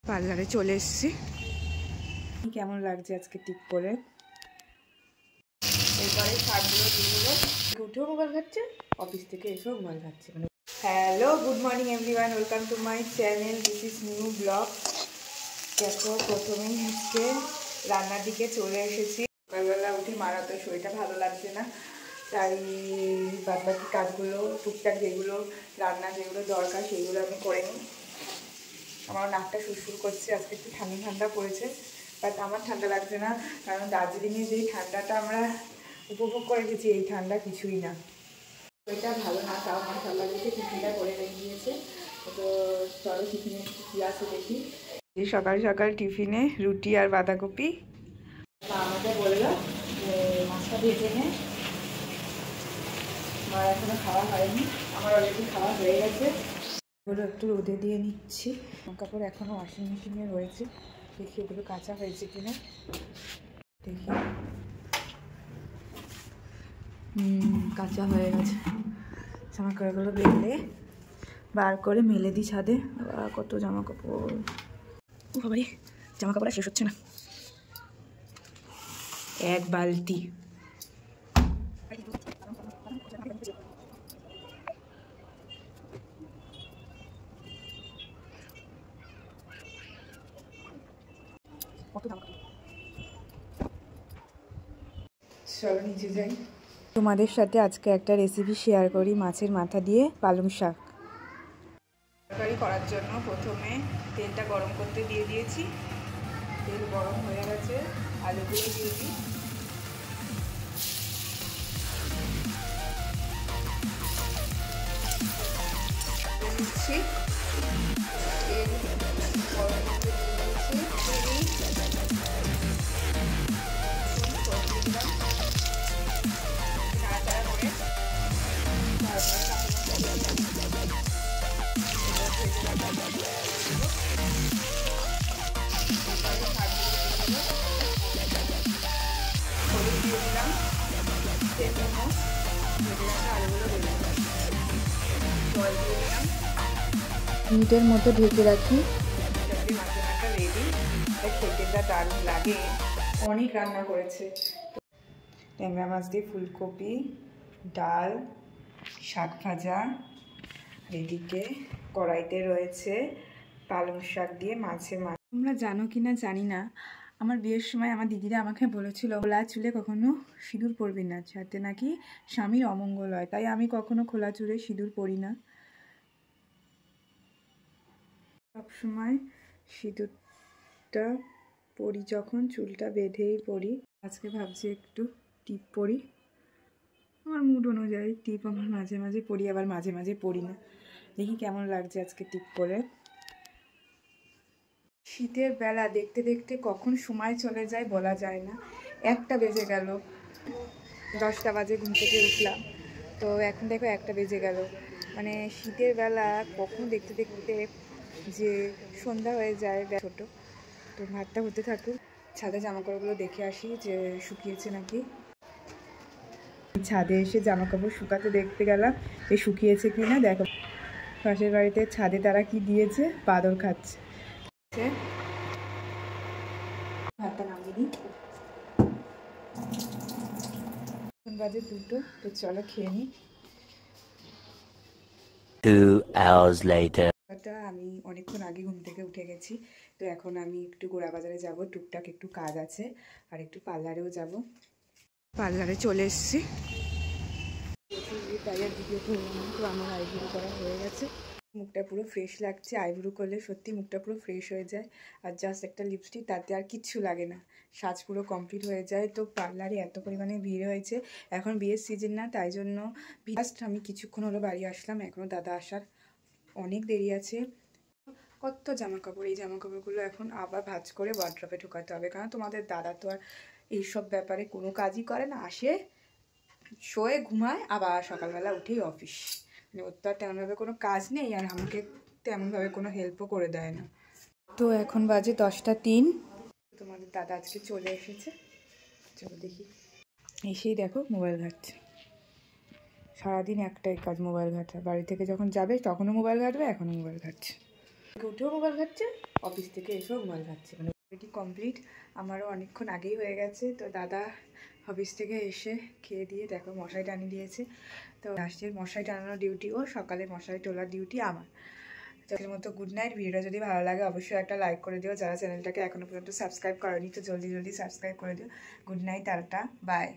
পার্লারে চলে এসেছি। কেমন লাগছে আজকে টিপ করে। এরপরে শার্টগুলো দিয়েগুলো উঠেও মোবাইল ঘাটছে, অফিস থেকে এসেও মোবাইল ঘাটছে। মানে hello, good morning everyone, welcome to my channel, this is new blog. দেখো, প্রথমেই আজকে রান্নার দিকে চলে এসেছি। সকালবেলা উঠে মারা তো শরীরটা ভালো লাগছে না, তাই বাদবাকি কাজগুলো টুকটাক যেগুলো রান্না যেগুলো দরকার সেগুলো আমি করে নিই। আমার নাকটা সুরসুর করছে, আজকে একটু ঠান্ডা ঠান্ডা পড়েছে, বাট আমার ঠান্ডা লাগছে না, কারণ দার্জিলিংয়ে যেই ঠান্ডাটা আমরা উপভোগ করে গেছি এই ঠান্ডা কিছুই না। ওইটা ভালো না, তাও আমার সকাল থেকে টিফিনটা করে রেখে দিয়েছে। তো চলো টিফিনে কী আছে দেখি। এই সকাল সকাল টিফিনে রুটি আর বাঁধাকপি। মা আমাকে বললো যে মাছটা ভেজে নে, আমার এখনো খাওয়া হয়নি, আমার অলরেডি খাওয়া হয়ে গেছে। ওগুলো একটু রোদে দিয়ে নিচ্ছি। কাপড় এখনও ওয়াশিং মেশিনে রয়েছে, দেখি ওগুলো কাঁচা হয়েছে কিনা। দেখি, কাঁচা হয়ে গেছে। জামা কাপড়গুলো বেলে বার করে মেলে দিই ছাদে। কত জামা কাপড়, ও বাবারে, জামা কাপড় শেষ হচ্ছে না, এক বালতি। চলো নিচে যাই। তোমাদের সাথে আজকে একটা রেসিপি শেয়ার করি, মাছের মাথা দিয়ে পালং শাক। তরকারি করার জন্য প্রথমে তেলটা গরম করতে দিয়ে দিয়েছি। তেল গরম হয়ে গেছে, আলুগুলো দিয়ে দিই। দিচ্ছি তেল গরম করতে দিয়ে দিচ্ছি নাড়াচাড়া করে। হলুদ দিয়ে দিলাম, তেল চামচ ভেজে রাখা আলুগুলো দিয়ে দিলাম, জল দিয়ে দিলাম, মিনিটের মতো ঢেকে রাখি। মাছের মাথা রেডি। খেতে যা দারুণ লাগে, অনেক রান্না করেছে। ট্যাংরা মাছ দিয়ে ফুলকপি, ডাল, শাক ভাজা, এদিকে কড়াইতে রয়েছে পালং শাক দিয়ে মাছের মাথা। তোমরা জানো কি না জানি না, আমার বিয়ের সময় আমার দিদিরা আমাকে বলেছিল খোলা চুলে কখনো সিঁদুর পরবি না, যাতে নাকি স্বামীর অমঙ্গল হয়। তাই আমি কখনো খোলা চুলে সিঁদুর পরি না, সবসময় সিঁদুরটা পরি যখন চুলটা বেঁধেই পরি। আজকে ভাবছি একটু টিপ পরি, আমার মুড অনুযায়ী টিপ আমার মাঝে মাঝে পরি, আবার মাঝে মাঝে পরি না। দেখি কেমন লাগছে আজকে টিপ পরে। শীতের বেলা দেখতে দেখতে কখন সময় চলে যায় বলা যায় না। 1টা বেজে গেল, 10টা বাজে ঘুম থেকে উঠলাম, তো এখন দেখো 1টা বেজে গেল। মানে শীতের বেলা কখন দেখতে দেখতে যে সন্ধ্যা হয়ে যায়। ছোট তো ভাতটা হতে থাকুক, ছাদে জামাকাপড়গুলো দেখে আসি যে শুকিয়েছে নাকি। ছাদে এসে জামাকাপড় শুকাতে দেখতে গেলাম যে শুকিয়েছে কি না। দেখো পাশের বাড়িতে ছাদে তারা কি দিয়েছে, বাদর খাচ্ছে। ভাতটা নামিয়ে দিই, এখন বাজে 2টো, তো চলো খেয়ে নিই। 2 hours later. আমি অনেকক্ষণ আগে ঘুম থেকে উঠে গেছি, তো এখন আমি একটু গোড়া বাজারে যাব, টুকটাক একটু কাজ আছে, আর একটু পার্লারেও যাব। পার্লারে চলে এসেছি, তাইয়ের ভিডিও করলাম, তো আমার আইব্রো করা হয়ে গেছে। মুখটা পুরো ফ্রেশ লাগছে, আইব্রো করলে সত্যি মুখটা পুরো ফ্রেশ হয়ে যায়। আর জাস্ট একটা লিপস্টিক, তাতে আর কিচ্ছু লাগে না, সাজ পুরো কমপ্লিট হয়ে যায়। তো পার্লারে এত পরিমাণে ভিড় হয়েছে, এখন বিয়ের সিজন না, তাই জন্য জাস্ট আমি কিছুক্ষণ হলো বাড়ি আসলাম, এখনও দাদা আসার অনেক দেরি আছে। কত জামা কাপড়, এই জামা কাপড়গুলো এখন আবার ভাঁজ করে ওয়ার্ড্রপে ঢোকাতে হবে, কারণ তোমাদের দাদা তো আর এইসব ব্যাপারে কোনো কাজই করে না, আসে শোয়ে ঘুমায়, আবার সকালবেলা উঠেই অফিস। মানে ওর তো আর তেমনভাবে কোনো কাজ নেই, আর আমাকে তেমনভাবে কোনো হেল্পও করে দেয় না। তো এখন বাজে 10টা 3, তোমাদের দাদা আজকে চলে এসেছে। চলো দেখি, এসেই দেখো মোবাইল ঘাটছে। সারাদিন একটাই কাজ, মোবাইল ঘাটা। বাড়ি থেকে যখন যাবে তখনও মোবাইল ঘাটবে, এখনও মোবাইল ঘাটছে। উঠেও মোবাইল ঘাটছে, অফিস থেকে এসেও মোবাইল ঘাটছে, মানে এটি কমপ্লিট। আমারও অনেকক্ষণ আগেই হয়ে গেছে। তো দাদা অফিস থেকে এসে খেয়ে দিয়ে দেখো মশারি টানিয়ে দিয়েছে। তো রাশের মশারি টানানোর ডিউটি ও, সকালে মশারি তোলার ডিউটি আমার। আজকের মতো গুড নাইট। ভিডিওটা যদি ভালো লাগে অবশ্যই একটা লাইক করে দিও, যারা চ্যানেলটাকে এখনো পর্যন্ত সাবস্ক্রাইব করেনি তো জলদি জলদি সাবস্ক্রাইব করে দিও। Good night, tata, by.